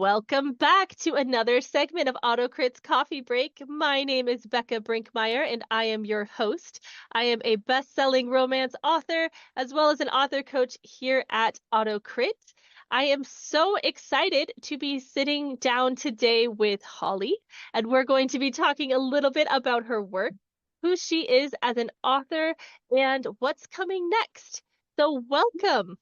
Welcome back to another segment of AutoCrit's Coffee Break. My name is Bekah Brinkmeier, and I am your host. I am a best-selling romance author, as well as an author coach here at AutoCrit. I am so excited to be sitting down today with Holly, and we're going to be talking a little bit about her work, who she is as an author, and what's coming next. So welcome.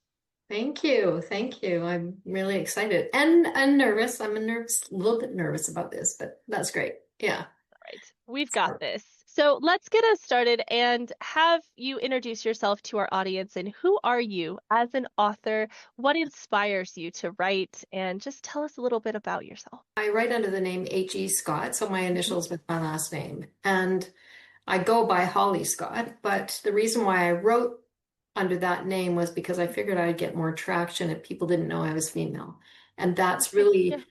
Thank you. Thank you. I'm really excited and nervous. I'm a little bit nervous about this, but that's great. Yeah. Right, we've got this. So let's get us started and have you introduce yourself to our audience. And who are you as an author? What inspires you to write? And just tell us a little bit about yourself. I write under the name H.E. Scott, so my Mhm. initials with my last name. And I go by Holly Scott, but the reason why I wrote under that name was because I figured I'd get more traction if people didn't know I was female. And that's Okay, yeah. really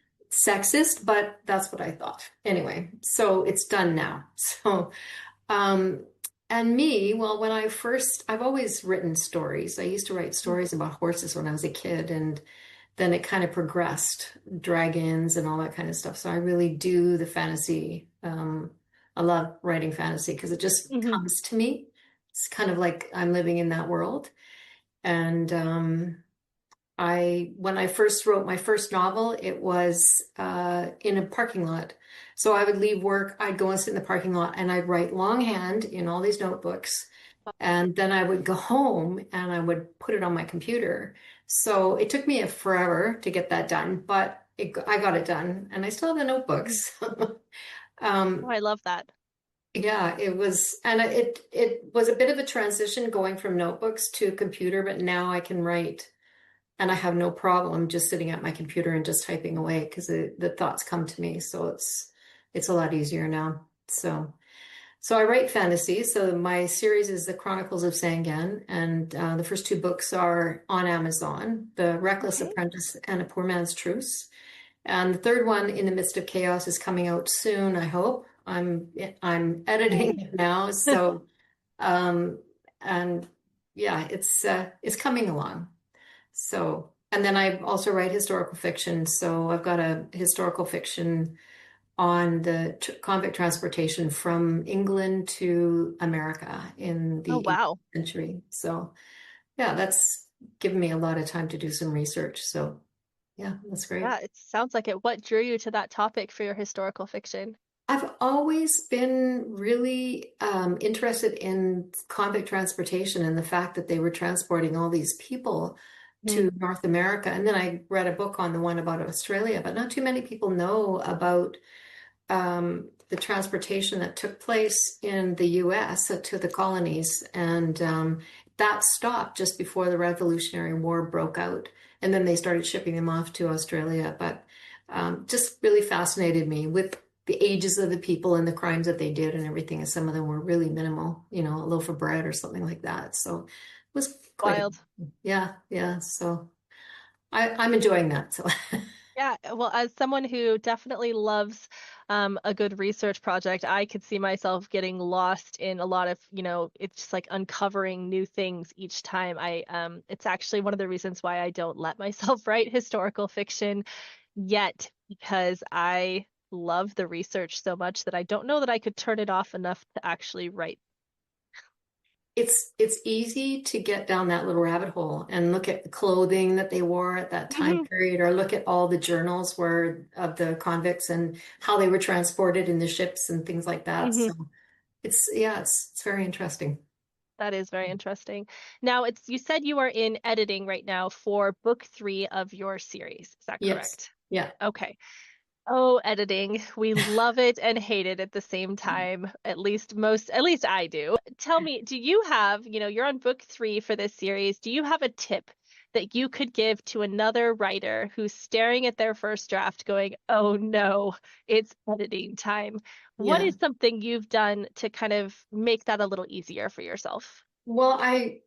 sexist, but that's what I thought. Anyway, so it's done now. So Um, and me, well, I've always written stories. I used to write stories about horses when I was a kid, and then it kind of progressed, dragons and all that kind of stuff. So I really do the fantasy. I love writing fantasy because it just Hmm. comes to me. It's kind of like I'm living in that world. And when I first wrote my first novel, it was in a parking lot. So I would leave work, I'd go and sit in the parking lot, and I'd write longhand in all these notebooks. And then I would go home and I would put it on my computer. So it took me forever to get that done, but I got it done, and I still have the Mhm. notebooks. Oh, Um, I love that. yeah, it was a bit of a transition going from notebooks to computer, but now I can write. And I have no problem just sitting at my computer and just typing away because the thoughts come to me. So it's a lot easier now. So I write fantasy. So my series is The Chronicles of Sangan, and the first two books are on Amazon: The Reckless Okay. Apprentice and A Poor Man's Truce. And the third one, In the Midst of Chaos, is coming out soon, I hope. I'm editing Yay. it now. So um, and yeah, it's coming along. So, and then I also write historical fiction. So I've got a historical fiction on the convict transportation from England to America in Oh, the 18th wow. century. So, yeah, that's given me a lot of time to do some research. So, yeah, that's great. Yeah, it sounds like it. What drew you to that topic for your historical fiction? I've always been really interested in convict transportation and the fact that they were transporting all these people to Mhm. North America. And then I read a book on the one about Australia, but not too many people know about the transportation that took place in the US to the colonies. And that stopped just before the Revolutionary War broke out. And then they started shipping them off to Australia. But just really fascinated me with the ages of the people and the crimes that they did and everything. And some of them were really minimal, a loaf of bread or something like that. So it was quite, Wild. yeah, yeah. So I'm enjoying that. So Yeah, well, as someone who definitely loves a good research project, I could see myself getting lost in a lot of, it's just like uncovering new things each time. It's actually one of the reasons why I don't let myself write historical fiction yet, because I love the research so much that I don't know that I could turn it off enough to actually write. it's easy to get down that little rabbit hole and look at the clothing that they wore at that time Mhm. period, or look at all the journals where of the convicts and how they were transported in the ships and things like that. Mhm. So it's very interesting. That is very interesting. Now, you said you are in editing right now for book 3 of your series. Is that Yes. correct? Yeah. Okay. Oh, editing. We love it and hate it at the same time. At least I do. Tell me, do you have, you're on book 3 for this series. Do you have a tip that you could give to another writer who's staring at their first draft going, "Oh no, it's editing time." What Yeah. is something you've done to kind of make that a little easier for yourself? Well, I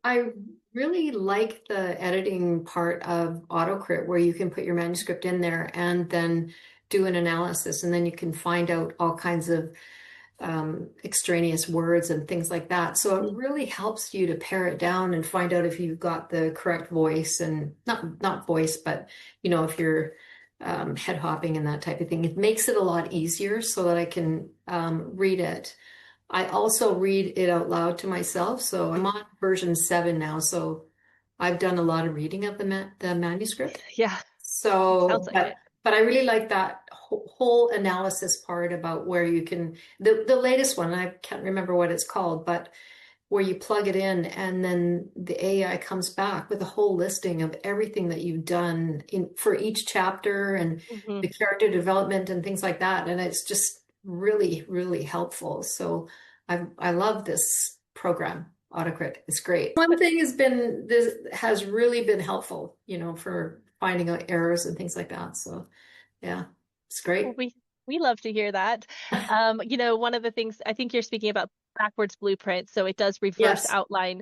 really like the editing part of AutoCrit where you can put your manuscript in there and then do an analysis, and then you can find out all kinds of extraneous words and things like that. So it Mhm. really helps you to pare it down and find out if you've got the correct voice, and not voice, but if you're head hopping and that type of thing. It makes it a lot easier so that I can read it. I also read it out loud to myself. So I'm on version 7 now. So I've done a lot of reading of the manuscript. Yeah, sounds So, like it. but I really like that whole analysis part about where you can, the latest one, I can't remember what it's called, but where you plug it in and then the AI comes back with a whole listing of everything that you've done for each chapter and Hmm. the character development and things like that. And it's just really, really helpful. So I love this program, AutoCrit. It's great. One thing this has really been helpful, for finding out errors and things like that. So yeah, it's Well, great. we love to hear that. One of the things I think you're speaking about backwards blueprint, so it does reverse Yes. outline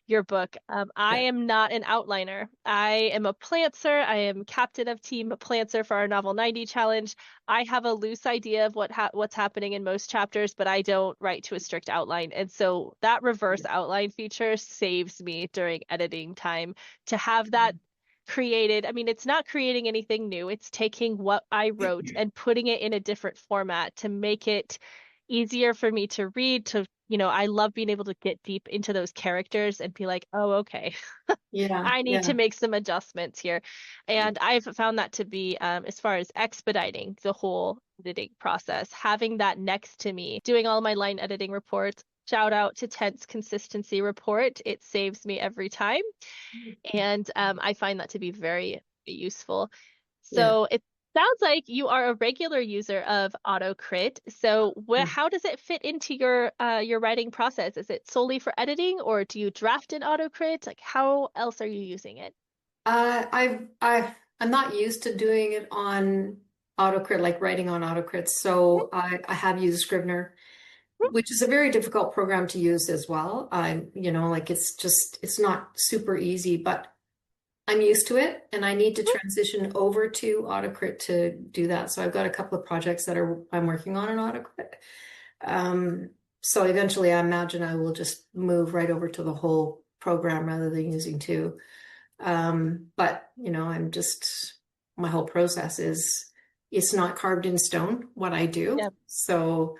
your book. I Yeah. am not an outliner. I am a plantser. I am captain of team plantser for our Novel 90 challenge. I have a loose idea of what's happening in most chapters, but I don't write to a strict outline. And so that reverse outline feature saves me during editing time to have that created. I mean, it's not creating anything new. It's taking what I wrote and putting it in a different format to make it easier for me to read. I love being able to get deep into those characters and be like, oh, okay, Yeah. I need to Yeah. make some adjustments here. And I've found that to be, as far as expediting the whole editing process, having that next to me, doing all my line editing reports. Shout out to Tense Consistency Report. It saves me every time. And I find that to be very useful. Yeah. So it sounds like you are a regular user of AutoCrit. So how does it fit into your writing process? Is it solely for editing, or do you draft in AutoCrit? Like, how else are you using it? I'm not used to doing it on AutoCrit, like writing on AutoCrit. So I have used Scrivener, which is a very difficult program to use as well. Like it's not super easy, but I'm used to it and I need to transition over to AutoCrit to do that. So I've got a couple of projects that I'm working on in AutoCrit. Um, so eventually I imagine I will just move right over to the whole program rather than using two. But my whole process it's not carved in stone what I do. Yeah. So,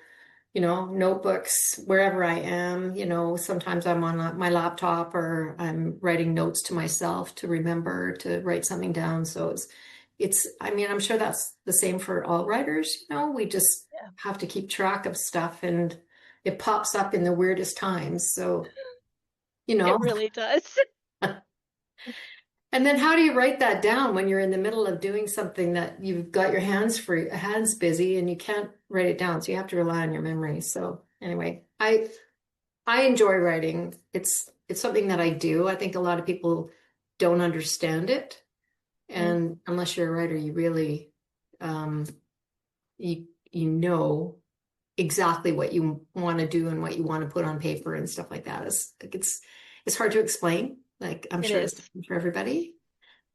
notebooks, wherever I am, sometimes I'm on my laptop or I'm writing notes to myself to remember to write something down. So I mean, I'm sure that's the same for all writers, we just Yeah, have to keep track of stuff and it pops up in the weirdest times. So, you it know, really does. And then how do you write that down when you're in the middle of doing something that you've got your hands busy and you can't write it down. So you have to rely on your memory. So anyway, I enjoy writing. It's something that I do. I think a lot of people don't understand it. Mm. And unless you're a writer, you really um you know exactly what you want to do and what you want to put on paper and stuff like that. It's hard to explain. Like I'm It sure is. it's for everybody.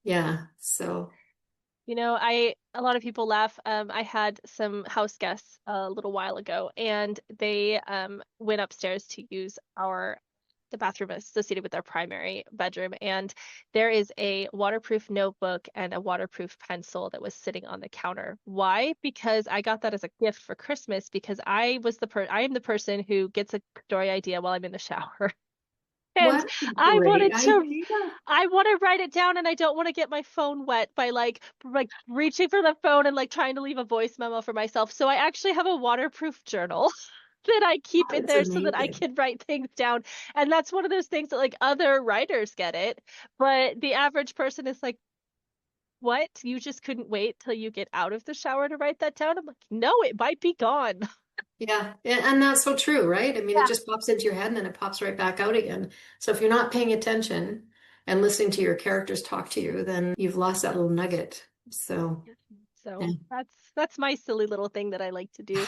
Yeah. So A lot of people laugh. I had some house guests a little while ago, and they went upstairs to use the bathroom associated with our primary bedroom, and there is a waterproof notebook and a waterproof pencil that was sitting on the counter. Why? Because I got that as a gift for Christmas because I am the person who gets a story idea while I'm in the shower. And what a I great wanted to idea. I want to write it down and I don't want to get my phone wet by like reaching for the phone and like trying to leave a voice memo for myself. So I actually have a waterproof journal that I keep in That's there so that I amazing. can write things down. And that's one of those things that like other writers get it, but the average person is like, "What? You just couldn't wait till you get out of the shower to write that down?" I'm like, "No, it might be gone." Yeah. And that's so true, right? I mean, it Yeah. just pops into your head and then it pops right back out again. So if you're not paying attention and listening to your characters talk to you, then you've lost that little nugget. So yeah, So that's my silly little thing that I like to do.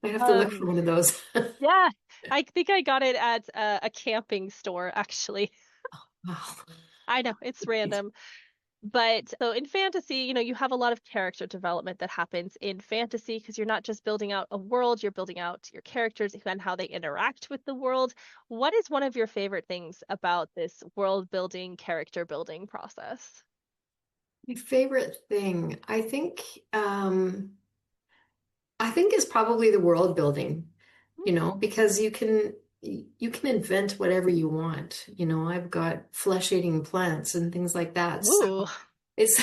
I have to look for Um, one of those. Yeah, I think I got it at a camping store, actually. Wow. I know it's random, but so in fantasy, you have a lot of character development that happens in fantasy because you're not just building out a world, you're building out your characters and how they interact with the world. What is one of your favorite things about this world building, character building process? My favorite thing, I think is probably the world building, because you can invent whatever you want. I've got flesh-eating plants and things like that. So Ooh. it's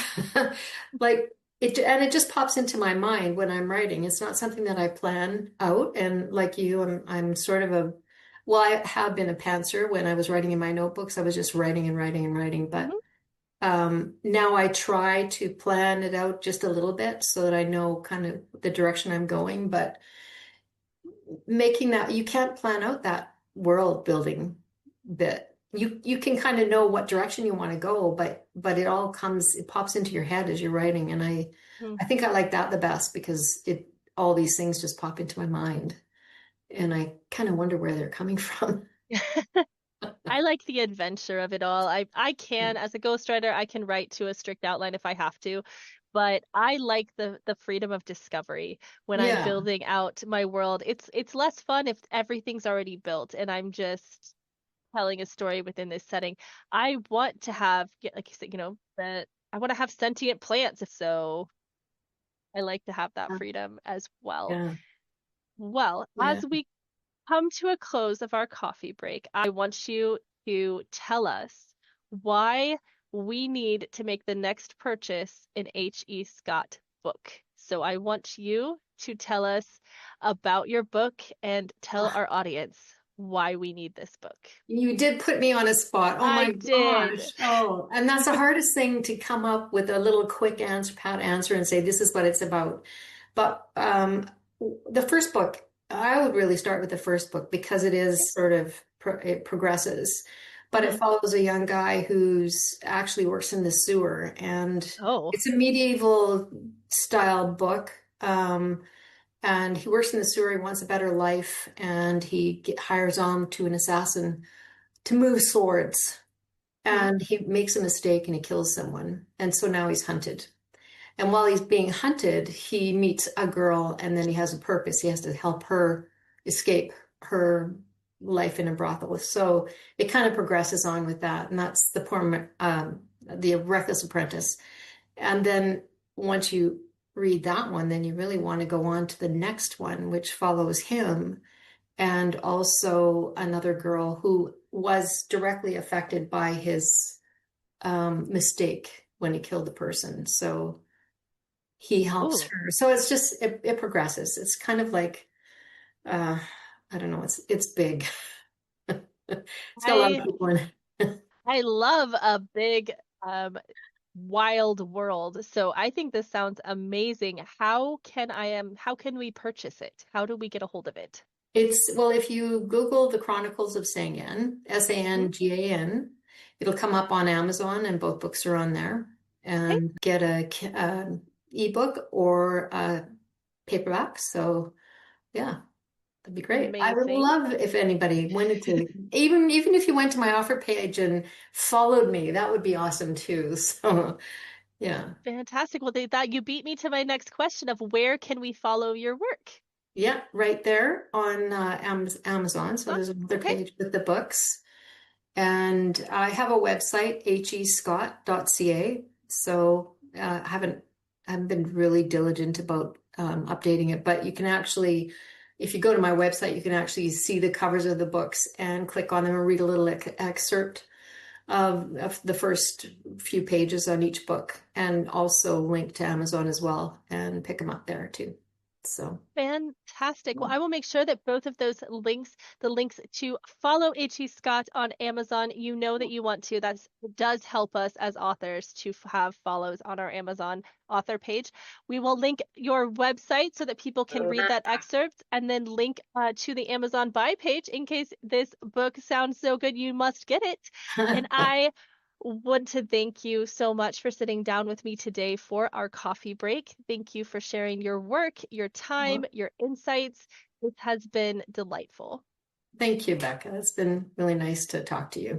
like and it just pops into my mind when I'm writing. It's not something that I plan out. And like you, I'm sort of well, I have been a pantser. When I was writing in my notebooks, I was just writing and writing and writing. But Mhm. now I try to plan it out just a little bit so that I know kind of the direction I'm going. But making that, you can't plan out that world building bit. You can kind of know what direction you want to go, but it pops into your head as you're writing. And Mhm. I think I like that the best because all these things just pop into my mind and I kind of wonder where they're coming from. I like the adventure of it all. I can, as a ghostwriter, I can write to a strict outline if I have to, but I like the freedom of discovery when I'm Yeah. building out my world. It's less fun if everything's already built and I'm just telling a story within this setting. I want to have, like you said, that I want to have sentient plants, so I like to have that freedom as well. Yeah. Well, Yeah. as we come to a close of our coffee break, I want you to tell us why we need to make the next purchase an H.E. Scott book. So I want you to tell us about your book and tell our audience why we need this book. You did put me on a spot. Oh I my did. gosh. Oh, and that's the hardest thing to come up with a little quick answer, pat answer and say, this is what it's about. But the first book, I would really start with the first book because it is sort of, it progresses. But it Mhm. follows a young guy who's actually works in the sewer. And Oh. it's a medieval style book. And he works in the sewer. He wants a better life. And hires on to an assassin to move swords. Mhm. And he makes a mistake and he kills someone. And so now he's hunted. And while he's being hunted, he meets a girl and then he has a purpose. He has to help her escape her life in a brothel. So it kind of progresses on with that. And that's the Reckless Apprentice. And then once you read that one, then you really want to go on to the next one, which follows him and also another girl who was directly affected by his mistake when he killed the person. So he helps Ooh. her. So it's just it progresses. It's kind of like uh, I don't know. It's big. It's got a lot of I people in it. I love a big wild world. So I think this sounds amazing. How can we purchase it? How do we get a hold of it? Well, if you Google the Chronicles of Sangan, Mhm. Sangan, it'll come up on Amazon, and both books are on there. Okay. And get a ebook or a paperback. So yeah, that'd be great. I would Amazing. love if anybody wanted to, even if you went to my offer page and followed me, that would be awesome too. So yeah, Fantastic. Well, that you beat me to my next question of where can we follow your work? yeah, right there on Amazon. So Amazon? there's another Okay. page with the books. And I have a website, hescott.ca. So I haven't been really diligent about updating it, but you can actually, if you go to my website, you can actually see the covers of the books and click on them and read a little excerpt of the first few pages on each book, and also link to Amazon as well and pick them up there too. So Fantastic. Well, I will make sure that both of those links, the links to follow H.E. Scott on Amazon, you know that you want to. That does help us as authors to have follows on our Amazon author page. We will link your website so that people can read that excerpt and then link to the Amazon buy page in case this book sounds so good you must get it. And I want to thank you so much for sitting down with me today for our coffee break. Thank you for sharing your work, your time, well, your insights. This has been delightful. thank you, Becca. It's been really nice to talk to you.